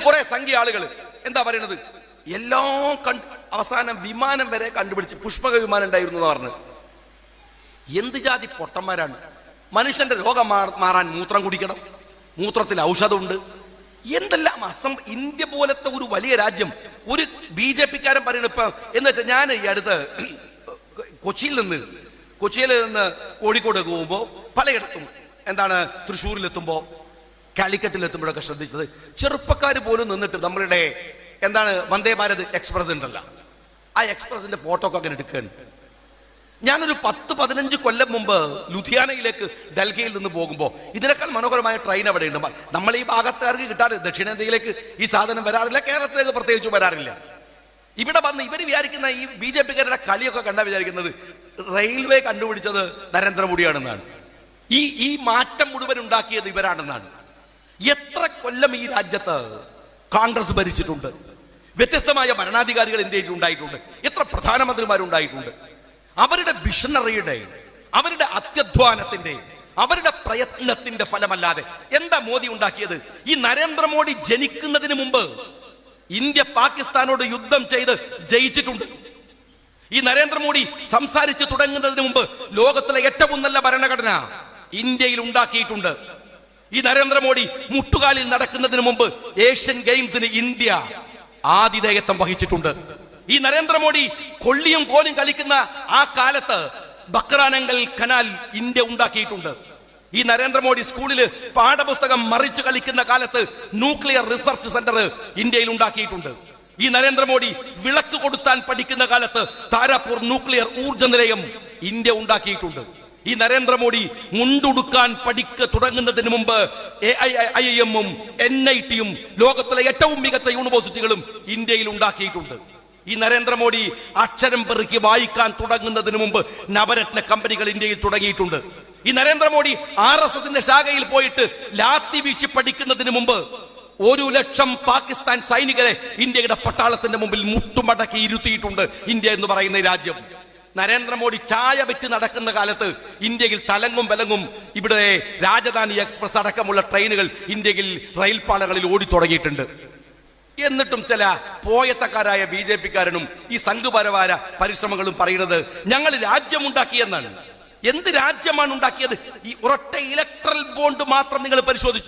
കുറെ സംഖ്യ ആളുകൾ എന്താ പറയണത്, എല്ലാം അവസാനം വിമാനം വരെ കണ്ടുപിടിച്ച് പുഷ്പക വിമാനം ഉണ്ടായിരുന്നു എന്ന് പറഞ്ഞു. എന്ത് ജാതി പൊട്ടന്മാരാണ്! മനുഷ്യന്റെ രോഗം മാറാൻ മൂത്രം കുടിക്കണം, മൂത്രത്തിൽ ഔഷധമുണ്ട്, എന്തെല്ലാം ഇന്ത്യ പോലത്തെ ഒരു വലിയ രാജ്യം. ഒരു BJP-കാരൻ പറയുന്നത് ഇപ്പൊ എന്ന് വെച്ചാൽ, ഞാൻ ഈ അടുത്ത് കൊച്ചിയിൽ നിന്ന് കോഴിക്കോട് പോകുമ്പോൾ പലയിടത്തും എന്താണ് തൃശ്ശൂരിലെത്തുമ്പോൾ കാലിക്കറ്റിലെത്തുമ്പോഴൊക്കെ ശ്രദ്ധിച്ചത്, ചെറുപ്പക്കാർ പോലും നിന്നിട്ട് നമ്മളുടെ എന്താണ് വന്ദേ ഭാരത് എക്സ്പ്രസ് ഉണ്ടല്ല, ആ എക്സ്പ്രസിന്റെ ഫോട്ടോ ഒക്കെ അങ്ങനെ എടുക്കുകയാണ്. ഞാനൊരു 10-15 കൊല്ലം മുമ്പ് ലുധിയാനയിലേക്ക് ഡൽഹിയിൽ നിന്ന് പോകുമ്പോൾ ഇതിനേക്കാൾ മനോഹരമായ ട്രെയിൻ അവിടെ ഉണ്ട്. നമ്മൾ ഈ ഭാഗത്തുകാർക്ക് കിട്ടാറില്ല, ദക്ഷിണേന്ത്യയിലേക്ക് ഈ സാധനം വരാറില്ല, കേരളത്തിലേക്ക് പ്രത്യേകിച്ച് വരാറില്ല. ഇവിടെ വന്ന് ഇവർ വിചാരിക്കുന്ന ഈ BJP-കാരുടെ കളിയൊക്കെ കണ്ടാ വിചാരിക്കുന്നത് റെയിൽവേ കണ്ടുപിടിച്ചത് നരേന്ദ്രമോദിയാണെന്നാണ്, ഈ മാറ്റം മുഴുവൻ ഉണ്ടാക്കിയത് ഇവരാണെന്നാണ്. എത്ര കൊല്ലം ഈ രാജ്യത്ത് കോൺഗ്രസ് ഭരിച്ചിട്ടുണ്ട്, വ്യത്യസ്തമായ ഭരണാധികാരികൾ ഇന്ത്യയിൽ ഉണ്ടായിട്ടുണ്ട്, എത്ര പ്രധാനമന്ത്രിമാരുണ്ടായിട്ടുണ്ട്. അവരുടെ വിഷണറിയുടെ, അവരുടെ അത്യധ്വാനത്തിന്റെ, അവരുടെ പ്രയത്നത്തിന്റെ ഫലമല്ലാതെ എന്താ മോദി ഉണ്ടാക്കിയത്? ഈ നരേന്ദ്രമോദി ജനിക്കുന്നതിന് മുമ്പ് ഇന്ത്യ പാകിസ്ഥാനോട് യുദ്ധം ചെയ്ത് ജയിച്ചിട്ടുണ്ട്. ഈ നരേന്ദ്രമോദി സംസാരിച്ച് തുടങ്ങുന്നതിന് മുമ്പ് ലോകത്തിലെ ഏറ്റവും നല്ല ഭരണഘടന ഇന്ത്യയിൽ ഉണ്ടാക്കിയിട്ടുണ്ട്. ഈ നരേന്ദ്രമോദി മുട്ടുകാലിൽ നടക്കുന്നതിന് മുമ്പ് ഏഷ്യൻ ഗെയിംസിന് ഇന്ത്യ ആതിഥേയത്വം വഹിച്ചിട്ടുണ്ട്. ഈ നരേന്ദ്രമോദി കൊള്ളിയും കോലും കളിക്കുന്ന ആ കാലത്ത് ബക്രാനങ്കൽ കനാൽ ഇന്ത്യ ഉണ്ടാക്കിയിട്ടുണ്ട്. ഈ നരേന്ദ്രമോദി സ്കൂളിൽ പാഠപുസ്തകം മറിച്ച് കളിക്കുന്ന കാലത്ത് ന്യൂക്ലിയർ റിസർച്ച് സെന്റർ ഇന്ത്യയിൽ ഉണ്ടാക്കിയിട്ടുണ്ട്. ഈ നരേന്ദ്രമോദി വിളക്ക് കൊടുത്താൻ പഠിക്കുന്ന കാലത്ത് താരാപൂർ ന്യൂക്ലിയർ ഊർജ്ജ നിലയം ഇന്ത്യ ഉണ്ടാക്കിയിട്ടുണ്ട്. ഈ നരേന്ദ്രമോദി മുണ്ടുടുക്കാൻ തുടങ്ങുന്നതിന് മുമ്പ് AIIM-ഉം NIT-യും ലോകത്തിലെ ഏറ്റവും മികച്ച യൂണിവേഴ്സിറ്റികളും ഇന്ത്യയിൽ ഉണ്ടാക്കിയിട്ടുണ്ട്. ഈ നരേന്ദ്രമോദി അക്ഷരം പെറുക്കി വായിക്കാൻ തുടങ്ങുന്നതിന് മുമ്പ് നവരത്ന കമ്പനികൾ ഇന്ത്യയിൽ തുടങ്ങിയിട്ടുണ്ട്. ഈ നരേന്ദ്രമോദി RSS-ന്റെ ശാഖയിൽ പോയിട്ട് ലാത്തി വീശി പഠിക്കുന്നതിന് മുമ്പ് 1 ലക്ഷം പാകിസ്ഥാൻ സൈനികരെ ഇന്ത്യയുടെ പട്ടാളത്തിന്റെ മുമ്പിൽ മുട്ടുമടക്കി ഇരുത്തിയിട്ടുണ്ട് ഇന്ത്യ എന്ന് പറയുന്ന രാജ്യം. നരേന്ദ്രമോദി ചായ വിറ്റ് നടക്കുന്ന കാലത്ത് ഇന്ത്യയിൽ തലങ്ങും വിലങ്ങും ഇവിടെ രാജധാനി എക്സ്പ്രസ് അടക്കമുള്ള ട്രെയിനുകൾ ഇന്ത്യയിൽ റെയിൽപാളകളിൽ ഓടിത്തുടങ്ങിയിട്ടുണ്ട്. എന്നിട്ടും ചില പോയത്തക്കാരായ BJP-കാരനും ഈ സംഘപരമായ പരിശ്രമങ്ങളും പറയുന്നത് ഞങ്ങൾ രാജ്യമുണ്ടാക്കിയെന്നാണ്. എന്ത് രാജ്യമാണ് ഉണ്ടാക്കിയത്? ഈ ഒരൊറ്റ ഇലക്ട്രൽ ബോണ്ട് മാത്രം നിങ്ങൾ പരിശോധിച്ചു.